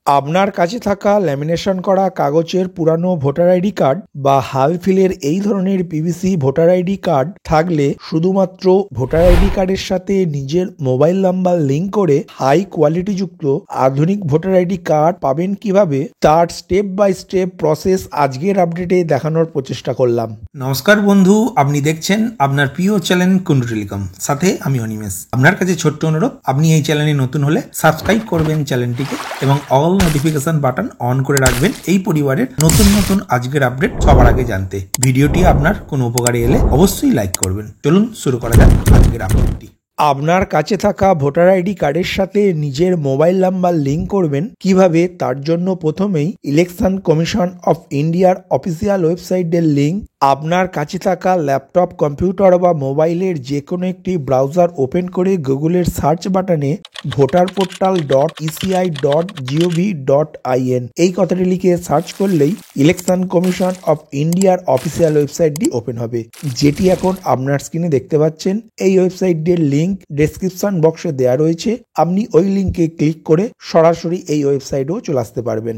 আপনার কাছে থাকা ল্যামিনেশন করা কাগজের পুরানো ভোটার আইডি কার্ড বা হাল ফিলের এই ধরনের পিভিসি ভোটার আইডি কার্ড থাকলে শুধুমাত্র ভোটার আইডি কার্ডের সাথে নিজের মোবাইল নাম্বার লিঙ্ক করে হাই কোয়ালিটিযুক্ত আধুনিক ভোটার আইডি কার্ড পাবেন কিভাবে তার স্টেপ বাই স্টেপ প্রসেস আজকের আপডেটে দেখানোর প্রচেষ্টা করলাম। নমস্কার বন্ধু, আপনি দেখছেন আপনার প্রিয় চ্যানেল কুন্ডু টেলিকম, সাথে আমি অনিমেষ। আপনার কাছে ছোট্ট অনুরোধ, আপনি এই চ্যানেলে নতুন হলে সাবস্ক্রাইব করবেন চ্যানেলটিকে এবং অল নোটিফিকেশন বাটন অন করে রাখবেন এই পরিবারের নতুন নতুন আজকের আপডেট সবার আগে জানতে। ভিডিওটি আপনার কোনো উপকারে এলে অবশ্যই লাইক করবেন। চলুন শুরু করা যাক আজকের আপডেটটি। আপনার কাছে থাকা ভোটার আইডি কার্ডের সাথে নিজের মোবাইল নাম্বার লিঙ্ক করবেন কিভাবে তার জন্য প্রথমেই ইলেকশন কমিশন অফ ইন্ডিয়ার অফিসিয়াল ওয়েবসাইটের লিঙ্ক আপনার কাছে থাকা ল্যাপটপ, কম্পিউটার বা মোবাইলের যে কোনো একটি ব্রাউজার ওপেন করে গুগলের সার্চ বাটনে voterportal.eci.gov.in এই কথাটি লিখে সার্চ করলেই ইলেকশন কমিশন অফ ইন্ডিয়ার অফিসিয়াল ওয়েবসাইটটি ওপেন হবে, যেটি এখন আপনার স্ক্রিনে দেখতে পাচ্ছেন। এই ওয়েবসাইটের লিঙ্ক ডেসক্রিপশন বক্সে দেওয়া রয়েছে, আপনি ওই লিঙ্কে ক্লিক করে সরাসরি এই ওয়েবসাইটেও চলে আসতে পারবেন।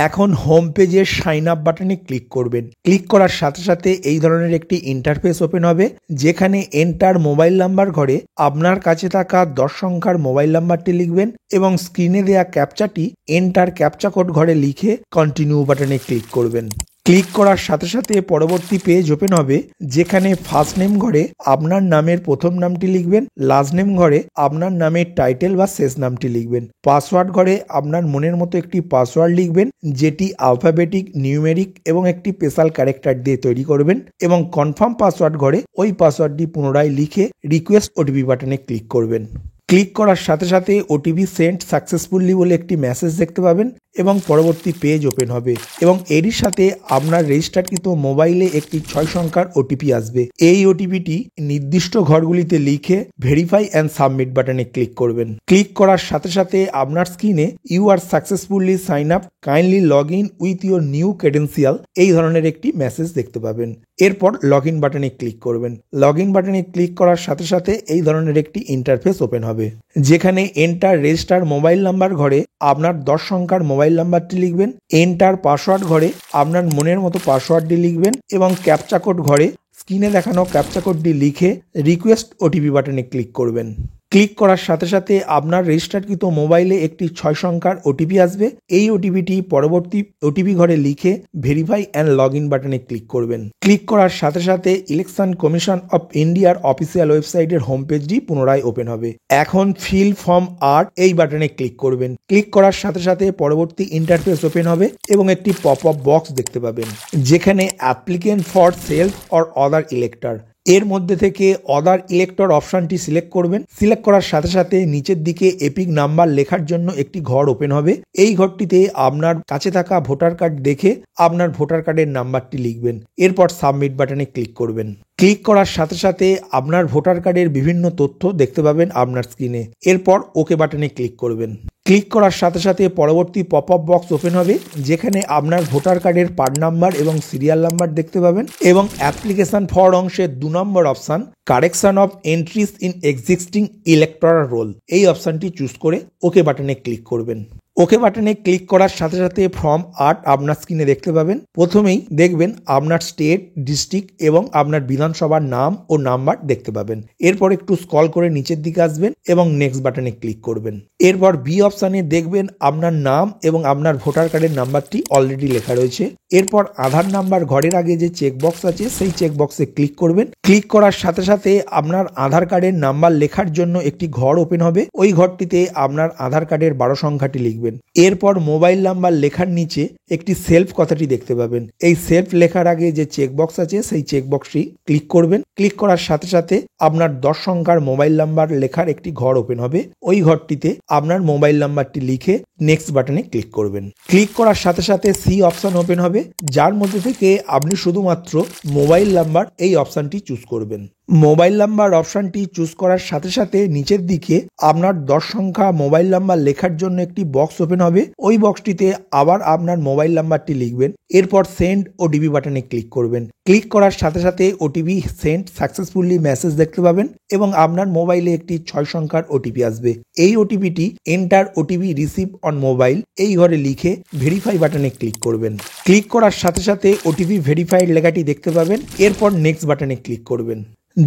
এখন হোম পেজের সাইন আপ বাটনে ক্লিক করবেন। ক্লিক করার সাথে সাথে এই ধরনের একটি ইন্টারফেস ওপেন হবে, যেখানে এন্টার মোবাইল নাম্বার ঘরে আপনার কাছে থাকা 10 সংখ্যার মোবাইল নাম্বারটি লিখবেন এবং স্ক্রিনে দেওয়া ক্যাপচাটি এন্টার ক্যাপচা কোড ঘরে লিখে কন্টিনিউ বাটনে ক্লিক করবেন। ক্লিক করার সাথে সাথে পরবর্তী পেজ ওপেন হবে, যেখানে ফার্স্ট নেম ঘরে আপনার নামের প্রথম নামটি লিখবেন, লাস্ট নেম ঘরে আপনার নামের টাইটেল বা শেষ নামটি লিখবেন, পাসওয়ার্ড ঘরে আপনার মনের মতো একটি পাসওয়ার্ড লিখবেন, যেটি আলফাবেটিক, নিউমেরিক এবং একটি স্পেশাল ক্যারেক্টার দিয়ে তৈরি করবেন এবং কনফার্ম পাসওয়ার্ড ঘরে ওই পাসওয়ার্ডটি পুনরায় লিখে রিকোয়েস্ট ওটিপি বাটনে ক্লিক করবেন। ক্লিক করার সাথে সাথে ওটিপি সেন্ড সাকসেসফুলি বলে একটি মেসেজ দেখতে পাবেন এবং পরবর্তী পেজ ওপেন হবে এবং এরই সাথে আপনার রেজিস্টারকৃত মোবাইলে একটি 6 সংখ্যার ওটিপি আসবে। এই ওটিপিটি নির্দিষ্ট ঘরগুলিতে লিখে ভেরিফাই অ্যান্ড সাবমিট বাটনে ক্লিক করবেন। ক্লিক করার সাথে সাথে আপনার স্ক্রিনে you are successfully sign up, kindly log in with your new credential এই ধরনের একটি মেসেজ দেখতে পাবেন। এরপর লগ ইন বাটনে ক্লিক করবেন। লগ ইন বাটনে ক্লিক করার সাথে সাথে এই ধরনের একটি ইন্টারফেস ওপেন হবে, যেখানে এন্টার রেজিস্টার মোবাইল নাম্বার ঘরে আপনার 10 সংখ্যার মোবাইল নাম্বারটি লিখবেন, এন্টার পাসওয়ার্ড ঘরে আপনার মনের মতো পাসওয়ার্ডটি লিখবেন এবং ক্যাপচা কোড ঘরে স্ক্রিনে দেখানো ক্যাপচা কোডটি লিখে রিকোয়েস্ট ওটিপি বাটনে ক্লিক করবেন। ক্লিক করার সাথে সাথে আপনার রেজিস্টারকৃত মোবাইলে একটি 6 সংখ্যার ওটিপি আসবে। এই ওটিপিটি পরবর্তী ওটিপি ঘরে লিখে ভেরিফাই অ্যান্ড লগ ইন বাটনে ক্লিক করবেন। ক্লিক করার সাথে সাথে ইলেকশন কমিশন অফ ইন্ডিয়ার অফিসিয়াল ওয়েবসাইটের হোম পেজটি পুনরায় ওপেন হবে। এখন ফিল ফর্ম 8 এই বাটনে ক্লিক করবেন। ক্লিক করার সাথে সাথে পরবর্তী ইন্টারফেস ওপেন হবে এবং একটি পপ আপ বক্স দেখতে পাবেন, যেখানে applicant for self or other elector এর মধ্যে থেকে আদার ইলেক্টর অপশনটি সিলেক্ট করবেন। সিলেক্ট করার সাথে সাথে নিচের দিকে এপিক নাম্বার লেখার জন্য একটি ঘর ওপেন হবে। এই ঘরটিতে আপনার কাছে থাকা ভোটার কার্ড দেখে আপনার ভোটার কার্ডের নাম্বারটি লিখবেন। এরপর সাবমিট বাটনে ক্লিক করবেন। ক্লিক করার সাথে সাথে আপনার ভোটার কার্ডের বিভিন্ন তথ্য দেখতে পাবেন আপনার স্ক্রিনে। এরপর ওকে বাটনে ক্লিক করবেন। ক্লিক করার সাথে সাথে পরবর্তী পপ আপ বক্স ওপেন হবে, যেখানে আপনার ভোটার কার্ডের পার্ট নাম্বার এবং সিরিয়াল নাম্বার দেখতে পাবেন এবং অ্যাপ্লিকেশন ফর অংশের 2 নম্বর option correction of entries in existing electoral roll এই অপশনটি চুজ করে ওকে বাটনে ক্লিক করবেন। ওকে বাটনে ক্লিক করার সাথে সাথে ফর্ম 8 আপনার স্ক্রিনে দেখতে পাবেন। প্রথমেই দেখবেন আপনার স্টেট, ডিস্ট্রিক্ট এবং আপনার বিধানসভার নাম ও নাম্বার দেখতে পাবেন। এরপর একটু স্ক্রল করে নিচের দিকে আসবেন এবং নেক্সট বাটনে ক্লিক করবেন। এরপর বি অপশানে দেখবেন আপনার নাম এবং আপনার ভোটার কার্ডের নাম্বারটি অলরেডি লেখা রয়েছে। এরপর আধার নাম্বার ঘরের আগে যে চেকবক্স আছে সেই চেকবক্সে ক্লিক করবেন। ক্লিক করার সাথে সাথে আপনার আধার কার্ডের নাম্বার লেখার জন্য একটি ঘর ওপেন হবে। ওই ঘরটিতে আপনার আধার কার্ডের 12 সংখ্যাটি লিখবেন। এরপর মোবাইল নাম্বার লেখার নিচে একটি সেলফ কথাটি দেখতে পাবেন। এই সেলফ লেখার আগে যে চেকবক্স আছে সেই চেকবক্সটি ক্লিক করবেন। ক্লিক করার সাথে সাথে আপনার 10 সংখ্যার মোবাইল নাম্বার লেখার একটি ঘর ওপেন হবে। ওই ঘরটিতে আপনার মোবাইল নাম্বারটি লিখে নেক্সট বাটনে ক্লিক করবেন। ক্লিক করার সাথে সাথে সি অপশন ওপেন হবে, যার মধ্যে থেকে আপনি শুধুমাত্র মোবাইল নাম্বার এই অপশনটি চুজ করবেন। মোবাইল নাম্বার অপশনটি চুজ করার সাথে সাথে নিচের দিকে আপনার 10 সংখ্যা মোবাইল নাম্বার লেখার জন্য একটি বক্স ওপেন হবে। ওই বক্সটিতে আবার আপনার মোবাইল নাম্বারটি লিখবেন। এরপর সেন্ড ওটিপি বাটনে ক্লিক করবেন। ক্লিক করার সাথে সাথে ওটিপি সেন্ড সাকসেসফুলি মেসেজ দেখতে পাবেন এবং আপনার মোবাইলে একটি 6 সংখ্যার ওটিপি আসবে। এই ওটিপিটি enter OTP receive on mobile এই ঘরে লিখে ভেরিফাই বাটনে ক্লিক করবেন। ক্লিক করার সাথে সাথে ওটিপি ভেরিফাইড লেখাটি দেখতে পাবেন। এরপর নেক্সট বাটনে ক্লিক করবেন।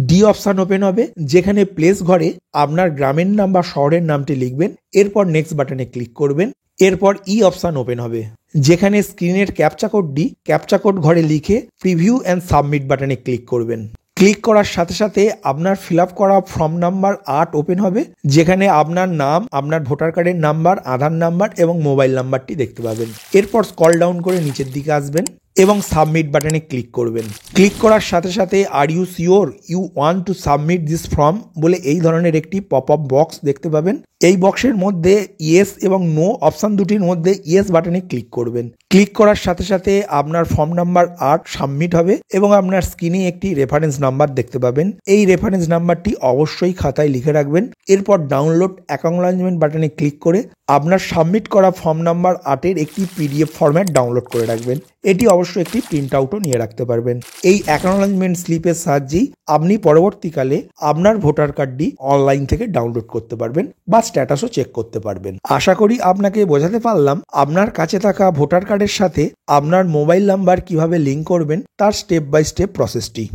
ডি অপশন ওপেন হবে, যেখানে প্লেস ঘরে আপনার গ্রামের নাম বা শহরের নামটি লিখবেন। এরপর নেক্সট বাটনে ক্লিক করবেন। এরপর ই অপশন ওপেন হবে, যেখানে স্ক্রিনের ক্যাপচা কোড ঘরে লিখে প্রিভিউ অ্যান্ড সাবমিট বাটনে ক্লিক করবেন। ক্লিক করার সাথে সাথে আপনার ফিল আপ করা ফর্ম নাম্বার 8 ওপেন হবে, যেখানে আপনার নাম, আপনার ভোটার কার্ডের নাম্বার, আধার নাম্বার এবং মোবাইল নাম্বারটি দেখতে পাবেন। এরপর স্ক্রল ডাউন করে নিচের দিকে আসবেন এবং সাবমিট বাটনে ক্লিক করবেন। ক্লিক করার সাথে সাথে are you sure you want to submit this form বলে এই ধরনের একটি পপ আপ বক্স দেখতে পাবেন। এই বক্সের মধ্যে ইয়েস এবং নো অপশন দুটির মধ্যে ইয়েস বাটনে ক্লিক করবেন। ক্লিক করার সাথে সাথে আপনার ফর্ম নাম্বার 8 সাবমিট হবে এবং আপনার স্ক্রিনে একটি রেফারেন্স নাম্বার দেখতে পাবেন। এই রেফারেন্স নাম্বারটি অবশ্যই খাতায় লিখে রাখবেন। এরপর ডাউনলোড অ্যাকনলেজমেন্ট বাটনে ক্লিক করে আপনার সাবমিট করা ফর্ম নাম্বার 8 এর একটি পিডিএফ ফরম্যাট ডাউনলোড করে রাখবেন। এটি অবশ্যই একটি প্রিন্ট আউটও নিয়ে রাখতে পারবেন। এই অ্যাকনলেজমেন্ট স্লিপের সাহায্যেই আপনি পরবর্তীকালে আপনার ভোটার কার্ডটি অনলাইন থেকে ডাউনলোড করতে পারবেন বা স্ট্যাটাসও চেক করতে পারবেন। আশা করি আপনাকে বোঝাতে পারলাম আপনার কাছে থাকা ভোটার কার্ডের সাথে আপনার মোবাইল নাম্বার কিভাবে লিঙ্ক করবেন তার স্টেপ বাই স্টেপ প্রসেসটি।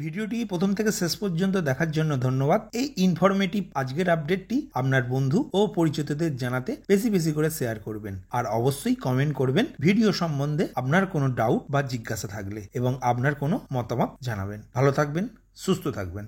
ভিডিওটি প্রথম থেকে শেষ পর্যন্ত দেখার জন্য ধন্যবাদ। এই ইনফরমেটিভ আজকের আপডেটটি আপনার বন্ধু ও পরিচিতদের জানাতে বেশি বেশি করে শেয়ার করবেন আর অবশ্যই কমেন্ট করবেন ভিডিও সম্বন্ধে আপনার কোনো ডাউট বা জিজ্ঞাসা থাকলে এবং আপনার কোনো মতামত জানাবেন। ভালো থাকবেন, সুস্থ থাকবেন।